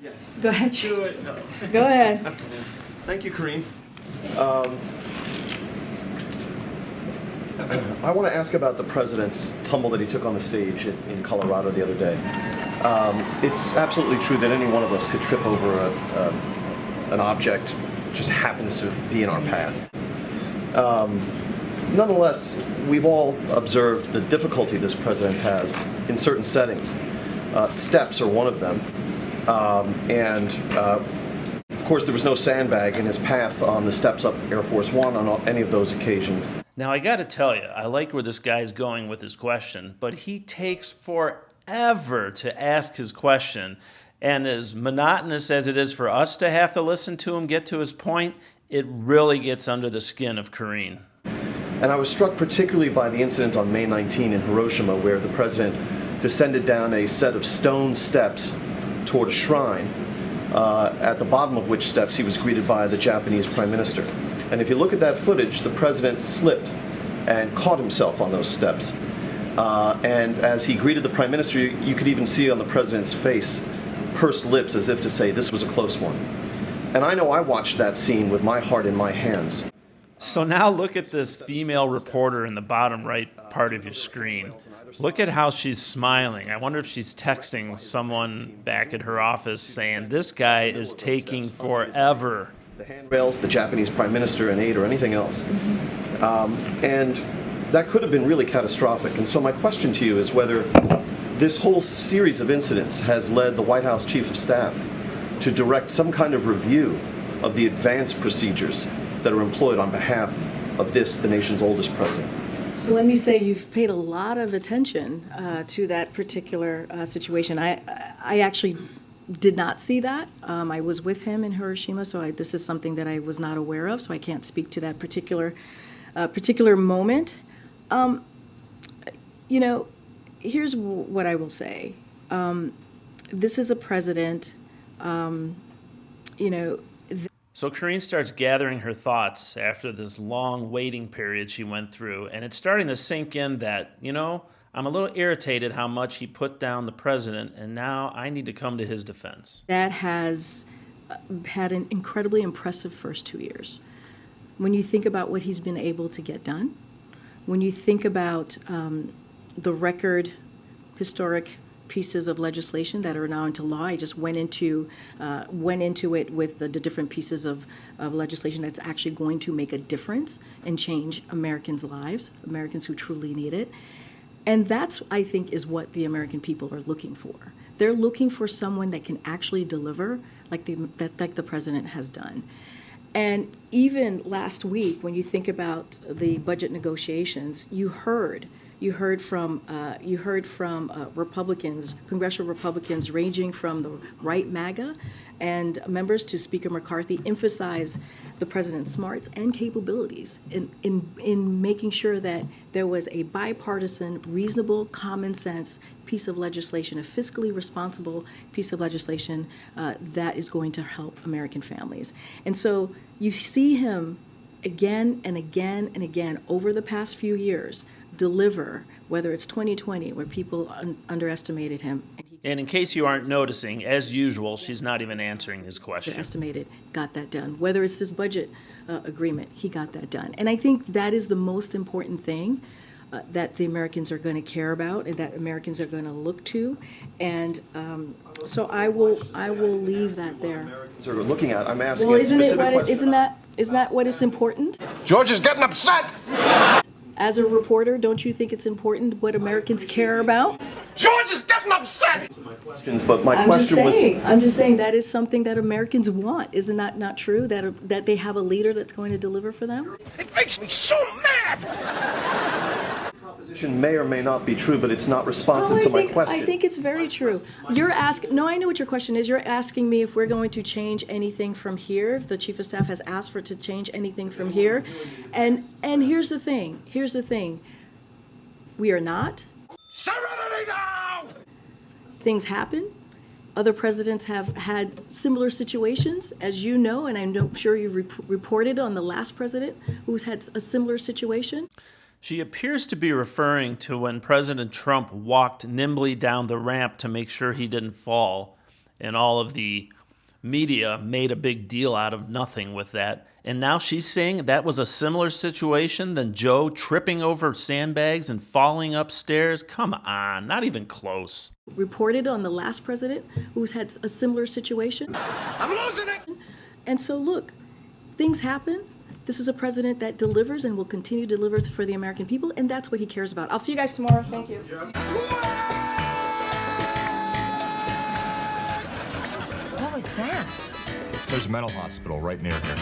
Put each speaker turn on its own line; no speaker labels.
Yes.
Go ahead, James. Go ahead.
Thank you, Karine. I want to ask about the president's tumble that he took on the stage in Colorado the other day. It's absolutely true that any one of us could trip over an object that just happens to be in our path. Nonetheless, we've all observed the difficulty this president has in certain settings. Steps are one of them. Of course, there was no sandbag in his path on the steps up Air Force One on any of those occasions.
Now, I got to tell you, I like where this guy's going with his question, but he takes forever to ask his question. And as monotonous as it is for us to have to listen to him get to his point, it really gets under the skin of Karine.
And I was struck particularly by the incident on May 19 in Hiroshima, where the president descended down a set of stone steps toward a shrine, at the bottom of which steps he was greeted by the Japanese Prime Minister. And if you look at that footage, the president slipped and caught himself on those steps. And as he greeted the Prime Minister, you could even see on the president's face pursed lips as if to say this was a close one. And I know I watched that scene with my heart in my hands.
So now look at this female reporter in the bottom right part of your screen. Look at how she's smiling. I wonder if she's texting someone back at her office saying, this guy is taking forever.
The handrails, the Japanese Prime Minister, an aide, or anything else. And that could have been really catastrophic. And so my question to you is whether this whole series of incidents has led the White House Chief of Staff to direct some kind of review of the advance procedures that are employed on behalf of this, the nation's oldest president.
So let me say you've paid a lot of attention to that particular situation. I actually did not see that. I was with him in Hiroshima, so this is something that I was not aware of, so I can't speak to that particular moment. You know, here's what I will say. This is a president, you know.
So Karine starts gathering her thoughts after this long waiting period she went through, and it's starting to sink in that, you know, I'm a little irritated how much he put down the president, and now I need to come to his defense.
That has had an incredibly impressive first 2 years. When you think about what he's been able to get done, when you think about the record historic pieces of legislation that are now into law. I just went into it with the different pieces of legislation that's actually going to make a difference and change Americans' lives, Americans who truly need it. And that's, I think, is what the American people are looking for. They're looking for someone that can actually deliver like the president has done. And even last week, when you think about the budget negotiations, you heard from Republicans, congressional Republicans, ranging from the right MAGA and members to Speaker McCarthy, emphasize the president's smarts and capabilities in making sure that there was a bipartisan, reasonable, common sense piece of legislation, a fiscally responsible piece of legislation that is going to help American families. And so you see him again and again and again over the past few years deliver, whether it's 2020 where people underestimated him.
And in case you aren't noticing, as usual, she's not even answering his question.
Estimated, got that done. Whether it's this budget agreement, he got that done. And I think that is the most important thing that the Americans are going to care about and that Americans are going to look to. And so I will leave that there.
Americans are looking at. I'm asking
well,
a specific question.
Isn't that what it's important?
George is getting upset.
As a reporter, don't you think it's important what Americans care about?
George is getting upset.
But my question was.
I'm just saying that is something that Americans want. Isn't that not true? That they have a leader that's going to deliver for them?
It makes me so mad.
Proposition may or may not be true, but it's not responsive to my question.
I think it's very true. You're asking. No, I know what your question is. You're asking me if we're going to change anything from here. If the chief of staff has asked for to change anything from here, and here's the thing. We are not.
Serenity now.
Things happen. Other presidents have had similar situations, as you know, and I'm sure you've reported on the last president who's had a similar situation.
She appears to be referring to when President Trump walked nimbly down the ramp to make sure he didn't fall. and all of the media made a big deal out of nothing with that. And now she's saying that was a similar situation than Joe tripping over sandbags and falling upstairs. Come on, not even close.
Reported on the last president who's had a similar situation.
I'm losing it.
And so look, things happen. This is a president that delivers and will continue to deliver for the American people, and that's what he cares about. I'll see you guys tomorrow. Thank you.
What was that?
There's a mental hospital right near here.